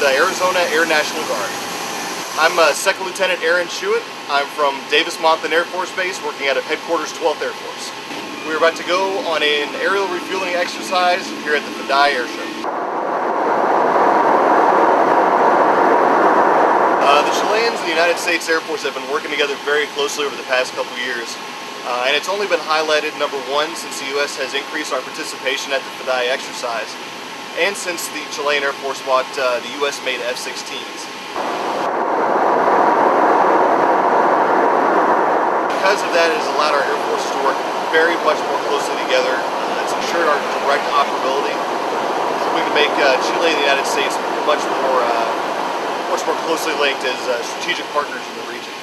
the Arizona Air National Guard. I'm Second Lieutenant Aaron Schuett. I'm from Davis-Monthan Air Force Base, working out of Headquarters 12th Air Force. We're about to go on an aerial refueling exercise here at the FIDAE Air Show. The Chileans and the United States Air Force have been working together very closely over the past couple years. And it's only been highlighted, number one, since the U.S. has increased our participation at the FIDAE exercise, and since the Chilean Air Force bought the U.S.-made F-16s. Because of that, it has allowed our air forces to work very much more closely together. It's ensured our direct operability, helping to make Chile and the United States much more closely linked as strategic partners in the region.